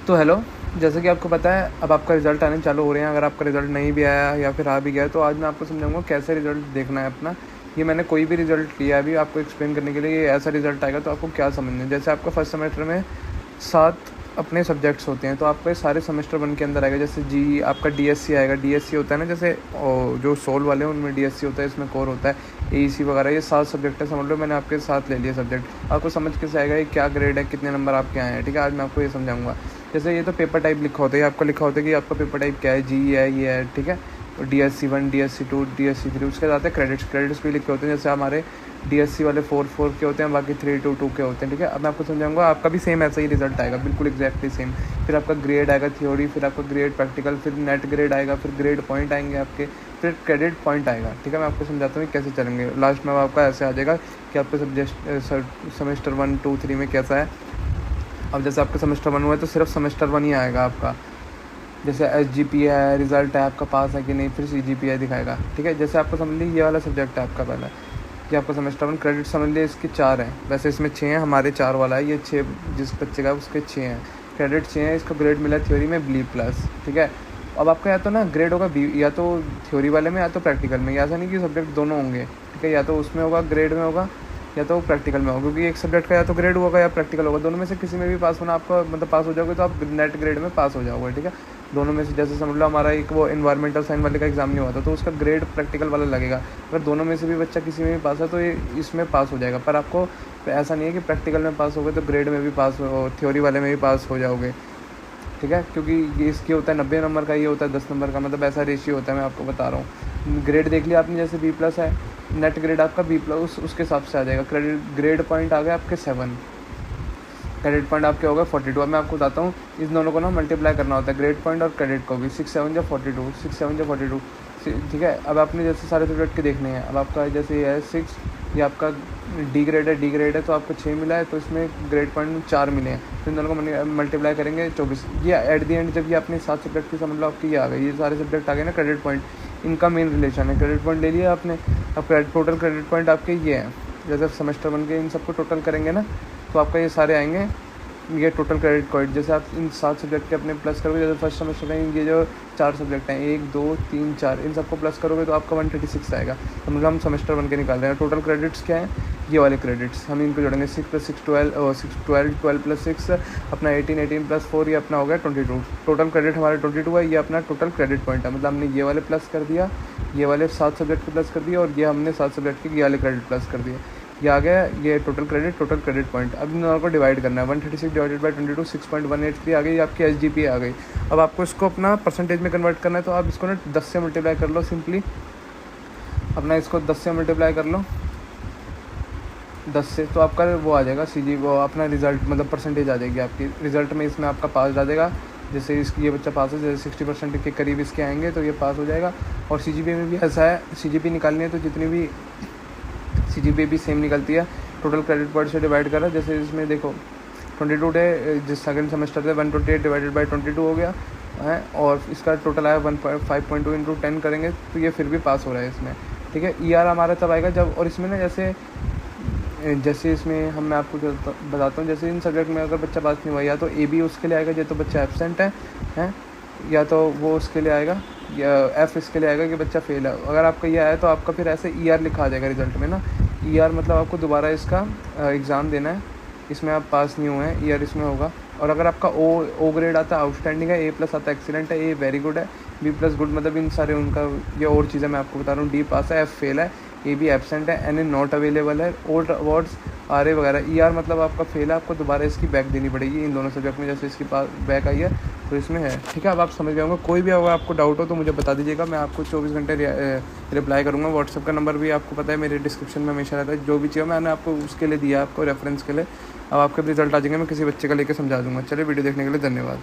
तो हेलो, जैसे कि आपको पता है अब आपका रिज़ल्ट आने चालू हो रहे हैं। अगर आपका रिज़ल्ट नहीं भी आया या फिर आ भी गया तो आज मैं आपको समझाऊंगा कैसे रिज़ल्ट देखना है अपना। ये मैंने कोई भी रिज़ल्ट लिया है अभी आपको एक्सप्लेन करने के लिए। ये ऐसा रिज़ल्ट आएगा तो आपको क्या समझना है। जैसे आपका फर्स्ट सेमेस्टर में 7 अपने सब्जेक्ट्स होते हैं, तो आपका ये सारे सेमेस्टर 1 के अंदर आएगा। जैसे जी आपका डीएससी आएगा। डीएससी होता है ना, जैसे जो सोल वाले हैं उनमें डीएससी होता है, इसमें कोर होता है, एईसी वगैरह। ये 7 सब्जेक्ट है, समझ लो मैंने आपके साथ ले लिया सब्जेक्ट। आपको समझ कैसे आएगा ये क्या ग्रेड है, कितने नंबर आपके आए हैं। ठीक है, आज मैं आपको ये समझाऊंगा। जैसे ये तो पेपर टाइप लिखा होता है, आपका लिखा होता है कि आपका पेपर टाइप क्या है, जी है, ये है। ठीक है, और DSC 1 DSC 2 DSC 3 उसके साथ है क्रेडिट्स भी लिखे होते हैं। जैसे हमारे DSC वाले 4 के होते हैं, बाकी 3 2 के होते हैं। ठीक है, अब मैं आपको समझाऊंगा। आपका भी सेम ऐसा ही रिजल्ट आएगा, बिल्कुल एग्जैक्टली सेम। फिर आपका ग्रेड आएगा थ्योरी, फिर आपका ग्रेड प्रैक्टिकल, फिर नेट ग्रेड आएगा, फिर ग्रेड पॉइंट आएंगे आपके, फिर क्रेडिट पॉइंट आएगा। ठीक है, मैं आपको समझाता हूँ कैसे चलेंगे। लास्ट में आपका ऐसे आ जाएगा कि आपके सब्जेक्ट सेमेस्टर 1 2 3 में कैसा है। अब जैसे आपका सेमेस्टर 1 हुआ है तो सिर्फ सेमेस्टर 1 ही आएगा आपका। जैसे SGPA है, रिजल्ट है आपका, पास है कि नहीं, फिर CGPA दिखाएगा। ठीक है, जैसे आपको समझ लीजिए ये वाला सब्जेक्ट है आपका पहला, ये आपका सेमेस्टर 1। क्रेडिट समझ लीजिए इसके 4 हैं, वैसे इसमें 6 हैं, हमारे 4 वाला है। ये 6 जिस बच्चे का उसके 6 हैं, क्रेडिट 6 हैं। इसका ग्रेड मिला थ्योरी में B+। ठीक है, अब आपका या तो ना ग्रेड होगा B, या तो थ्योरी वाले में या तो प्रैक्टिकल में। ऐसा नहीं कि सब्जेक्ट दोनों होंगे। ठीक है, या तो उसमें होगा ग्रेड में होगा या तो प्रैक्टिकल में होगा, क्योंकि एक सब्जेक्ट का या तो ग्रेड होगा या प्रैक्टिकल होगा। दोनों में से किसी में भी पास होना आपका मतलब पास हो जाओगे तो आप नेट ग्रेड में पास हो जाओगे। ठीक है, दोनों में से जैसे समझ लो हमारा एक वो एनवायरमेंटल साइंस वाले का एग्जाम नहीं हुआ था तो उसका ग्रेड प्रैक्टिकल वाला लगेगा। अगर दोनों में से भी बच्चा किसी में भी पास है तो ये इसमें पास हो जाएगा। पर आपको ऐसा नहीं है कि प्रैक्टिकल में पास हो गए तो ग्रेड में भी पास हो, थ्योरी वाले में भी पास हो जाओगे। ठीक है, क्योंकि ये इसके होता है 90 नंबर का, ये होता है 10 नंबर का, मतलब ऐसा रेशियो होता है। मैं आपको बता रहा हूँ। ग्रेड देख लिया आपने, जैसे B+ है, नेट ग्रेड आपका B+ उसके हिसाब से आ जाएगा। ग्रेड पॉइंट आ गए आपके 7, क्रेडिट पॉइंट आपके हो गए 42। अब मैं आपको बताता हूँ, इस दोनों को ना मल्टीप्लाई करना होता है, ग्रेड पॉइंट और क्रेडिट को भी। 6 7 जा 42, 6 7 जा 42। ठीक है, अब आपने जैसे सारे सब्जेक्ट के देखने हैं। अब आपका जैसे ये है 6, ये आपका डी ग्रेड है तो आपको 6 मिला है, तो इसमें ग्रेड पॉइंट 4 मिले हैं। तो इन दोनों को मल्टीप्लाई करेंगे 24। ये एट दी एंड जब ये अपने 7 सब्जेक्ट की समझ लो आपकी ये आ गई, ये सारे सब्जेक्ट आ गए ना क्रेडिट पॉइंट, इनका मेन रिलेशन है। क्रेडिट पॉइंट ले लिया आपने, अब टोटल क्रेडिट पॉइंट आपके ये हैं। जैसे सेमेस्टर 1 के इन सबको टोटल करेंगे ना तो आपका ये सारे आएंगे, ये टोटल क्रेडिट पॉइंट। जैसे आप इन 7 सब्जेक्ट के अपने प्लस करोगे, जैसे फर्स्ट सेमेस्टर में ये जो 4 सब्जेक्ट हैं, 1 2 3 4, इन सबको प्लस करोगे तो आपका 136 आएगा। तो मतलब हम सेमेस्टर 1 के निकाल रहे हैं। टोटल क्रेडिट्स क्या हैं, ये वाले क्रेडिट्स हम इनको जोड़ेंगे। 6 + 6 12, 12 12 + 6 अपना 18 18 + 4 ये अपना हो गया 22। टोटल क्रेडिट हमारे 22 है। ये अपना टोटल क्रेडिट पॉइंट है, मतलब हमने ये वाले प्लस कर दिया, ये वाले 7 सब्जेक्ट के प्लस कर दिया, और ये हमने 7 सब्जेक्ट के ये वाले क्रेडिट प्लस कर दिए। ये आ गया ये टोटल क्रेडिट पॉइंट। अब इन दोनों को डिवाइड करना है। 136 डिवाइडेड बाई 22 6.183 आ गई आपकी SGPA आ गई। अब आपको इसको अपना परसेंटेज में कन्वर्ट करना है, तो आप इसको ना 10 से मल्टीप्लाई कर लो सिंपली। अपना इसको 10 से मल्टीप्लाई कर लो, 10 से, तो आपका वो आ जाएगा वो अपना रिजल्ट, मतलब परसेंटेज आ जाएगी आपकी रिजल्ट में। इसमें आपका पास आ जाएगा। जैसे इसकी ये बच्चा पास है, जैसे 60% के करीब इसके आएंगे तो ये पास हो जाएगा। और CGPA में भी ऐसा है, CGPA निकालनी है तो जितनी भी CGPA भी सेम निकलती है। टोटल क्रेडिट पॉइंट से डिवाइड करा, जैसे इसमें देखो 22 है, जिस सेकंड सेमेस्टर से 128 डिवाइडेड बाई 22 हो गया है, और इसका टोटल आया 5.2 इंटू 10 करेंगे तो ये फिर भी पास हो रहा है इसमें। ठीक है, ER हमारा तब आएगा जब, और इसमें ना जैसे इसमें मैं आपको बताता हूँ, जैसे इन सब्जेक्ट में अगर बच्चा पास नहीं हुआ, या तो AB उसके लिए आएगा, या तो बच्चा एब्सेंट है, या तो वो उसके लिए आएगा, या F इसके लिए आएगा कि बच्चा फेल है। अगर आपका ये आया तो आपका फिर ऐसे ER लिखा आ जाएगा रिजल्ट में ना। ER मतलब आपको दोबारा इसका एग्ज़ाम देना है, इसमें आप पास नहीं हुए हैं, ER इसमें होगा। और अगर आपका O ग्रेड आता है आउटस्टैंडिंग है, A+ आता है एक्सीलेंट है, A वेरी गुड है, B+ गुड, मतलब इन सारे उनका ये और चीज़ें मैं आपको बता रहा हूँ। D पास है, F फेल है, AB एब्सेंट है, NA नॉट अवेलेबल है, ओल्ड अवार्ड्स RA वगैरह। ER मतलब आपका फेल है, आपको दोबारा इसकी बैक देनी पड़ेगी इन दोनों सब्जेक्ट में। जैसे इसकी पास बैक आई है तो इसमें है। ठीक है, अब आप समझ गए होंगे। कोई भी अगर आपको डाउट हो तो मुझे बता दीजिएगा, मैं आपको 24 घंटे रिप्लाई करूँगा। व्हाट्सअप का नंबर भी आपको पता है मेरे डिस्क्रिप्शन में हमेशा रहता है। जो भी चाहिए मैंने आपको उसके लिए दिया, आपको रेफरेंस के लिए। अब आपके रिजल्ट आ जाएंगे, मैं किसी बच्चे का लेकर समझा दूँगा। चलिए, वीडियो देखने के लिए धन्यवाद।